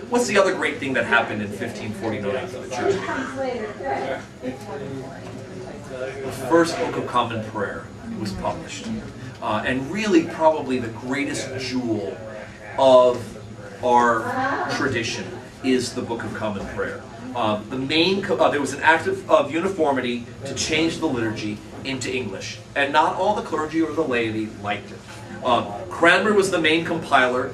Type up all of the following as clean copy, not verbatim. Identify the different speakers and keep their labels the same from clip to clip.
Speaker 1: what's the other great thing that happened in 1549 for the Church of England? The first Book of Common Prayer was published. And really probably the greatest jewel of our tradition is the Book of Common Prayer. There was an act of uniformity to change the liturgy into English, and not all the clergy or the laity liked it. Cranmer was the main compiler.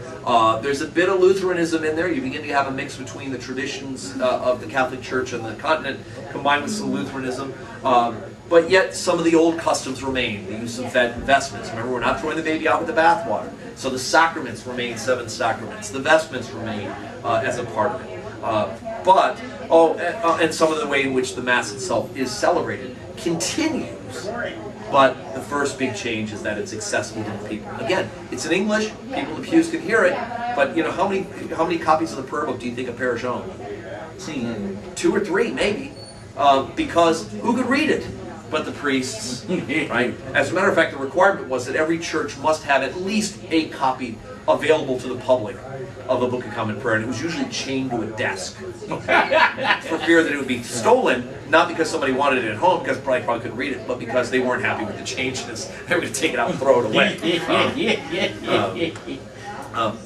Speaker 1: There's a bit of Lutheranism in there. You begin to have a mix between the traditions of the Catholic Church and the continent, combined with some Lutheranism. But yet some of the old customs remain. The use of vestments. Remember, we're not throwing the baby out with the bathwater. So the sacraments remain 7 sacraments. The vestments remain as a part of it. And some of the way in which the Mass itself is celebrated continues. But the first big change is that it's accessible to the people. Again, it's in English. People in the pews can hear it. But you know, how many copies of the prayer book do you think a parish owns? 2 or 3, maybe. Because who could read it but the priests, right? As a matter of fact, the requirement was that every church must have at least a copy available to the public of the Book of Common Prayer, and it was usually chained to a desk for fear that it would be stolen, not because somebody wanted it at home, because probably couldn't read it, but because they weren't happy with the changes. They were going to take it out and throw it away.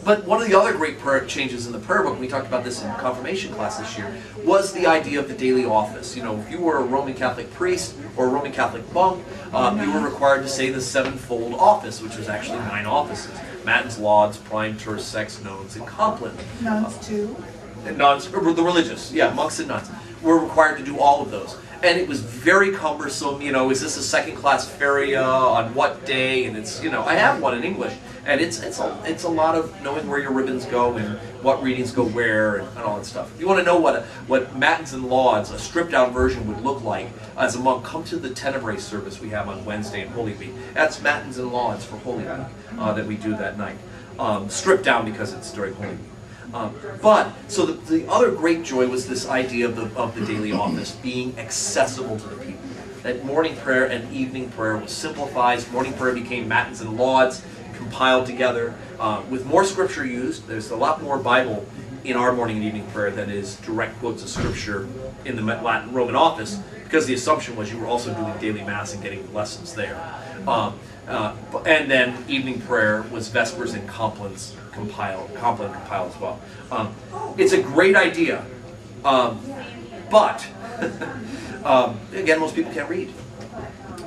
Speaker 1: But one of the other great changes in the prayer book, we talked about this in confirmation class this year, was the idea of the daily office. You know, if you were a Roman Catholic priest or a Roman Catholic monk, you were required to say the 7-fold office, which was actually 9 offices. Matins, lauds, prime, terce, sex, nones, and compline.
Speaker 2: Nuns too?
Speaker 1: Nuns, the religious, yeah, monks and nuns, were required to do all of those. And it was very cumbersome. You know, is this a second-class feria on what day? And it's, you know, I have one in English, and it's a lot of knowing where your ribbons go and what readings go where and all that stuff. If you want to know what matins and lauds, a stripped-down version, would look like as a monk, come to the Tenebrae service we have on Wednesday in Holy Week. That's matins and lauds for Holy Week that we do that night. Stripped down because it's during Holy Week. So the other great joy was this idea of the daily office being accessible to the people. That morning prayer and evening prayer was simplified. Morning prayer became matins and lauds, compiled together. With more scripture used, there's a lot more Bible in our morning and evening prayer than is direct quotes of scripture in the Latin Roman office, because the assumption was you were also doing daily Mass and getting lessons there. And then evening prayer was Vespers and compline compiled as well. It's a great idea, but again, most people can't read.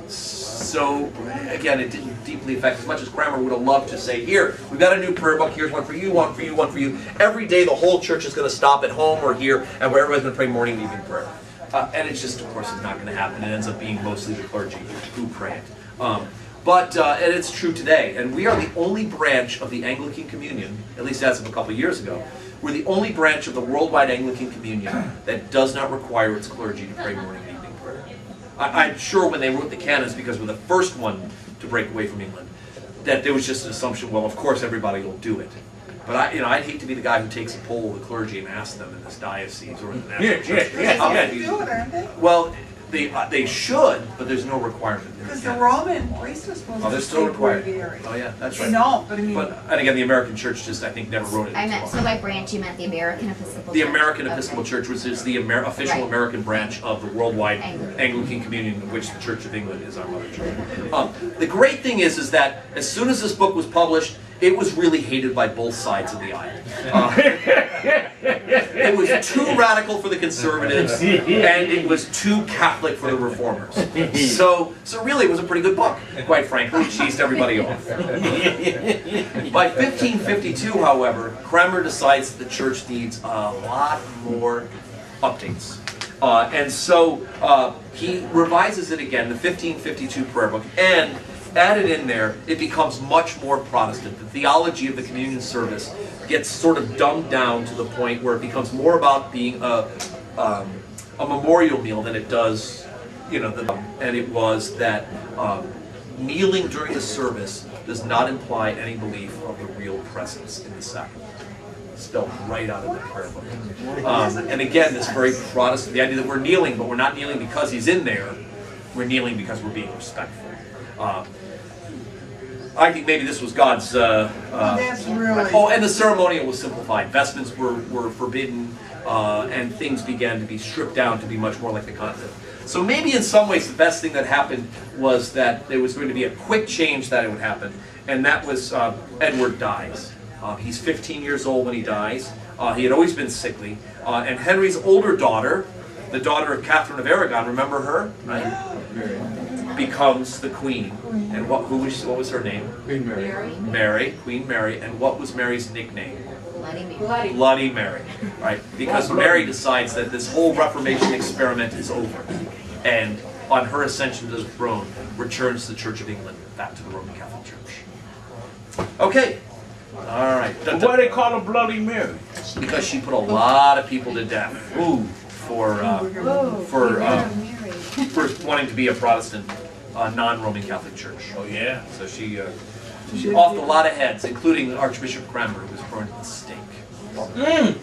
Speaker 1: So again, it didn't deeply affect, as much as Cranmer would have loved to say, here, we've got a new prayer book, here's one for you, one for you, one for you. Every day the whole church is going to stop at home or here, and where everybody's going to pray morning and evening prayer. And it's just, of course, it's not going to happen. It ends up being mostly the clergy who pray it. And it's true today. And we are the only branch of the Anglican Communion, at least as of a couple of years ago, we're the only branch of the worldwide Anglican Communion that does not require its clergy to pray morning and evening prayer. I'm sure when they wrote the canons, because we're the first one to break away from England, that there was just an assumption, well, of course everybody will do it. But I'd hate to be the guy who takes a poll of the clergy and asks them in this diocese or in the national church. Well, they should, but there's no requirement.
Speaker 2: Because the Roman priests are supposed to
Speaker 1: they're still required.
Speaker 2: breviary.
Speaker 1: Oh yeah, that's right.
Speaker 2: No, but I mean.
Speaker 1: And again, the American Church just, I think, never wrote it.
Speaker 3: I meant, so by branch, you meant the American Episcopal Church?
Speaker 1: The American Episcopal Church, which is the official American branch of the worldwide Anglican Communion, of which the Church of England is our mother church. The great thing is that as soon as this book was published, it was really hated by both sides of the aisle. It was too radical for the conservatives, and it was too Catholic for the reformers. So really, it was a pretty good book. Quite frankly, it cheesed everybody off. By 1552, however, Cranmer decides that the church needs a lot more updates. And so he revises it again, the 1552 prayer book, and added in there, it becomes much more Protestant. The theology of the communion service gets sort of dumbed down to the point where it becomes more about being a memorial meal than it does, and it was that kneeling during the service does not imply any belief of the real presence in the sacrament. Spelled right out of the prayer book. And again, this very Protestant, the idea that we're kneeling, but we're not kneeling because he's in there, we're kneeling because we're being respectful. I think maybe this was God's.
Speaker 2: That's really.
Speaker 1: Oh, and the ceremonial was simplified. Vestments were forbidden, and things began to be stripped down to be much more like the continent. So maybe in some ways the best thing that happened was that there was going to be a quick change that it would happen, and that was Edward dies. He's 15 years old when he dies. He had always been sickly, and Henry's older daughter, the daughter of Catherine of Aragon, remember her, right? Becomes the queen. And what was her name?
Speaker 4: Queen Mary.
Speaker 1: Mary, Queen Mary. And what was Mary's nickname?
Speaker 3: Bloody Mary.
Speaker 1: Bloody Mary, right? Because Mary decides that this whole Reformation experiment is over, and on her ascension to the throne, returns the Church of England back to the Roman Catholic Church. Okay, all right.
Speaker 4: Why they call her Bloody Mary?
Speaker 1: Because she put a lot of people to death for wanting to be a Protestant, non-Roman Catholic church.
Speaker 4: Oh yeah.
Speaker 1: So she offed a lot of heads, including Archbishop Cranmer, who was burned at the stake.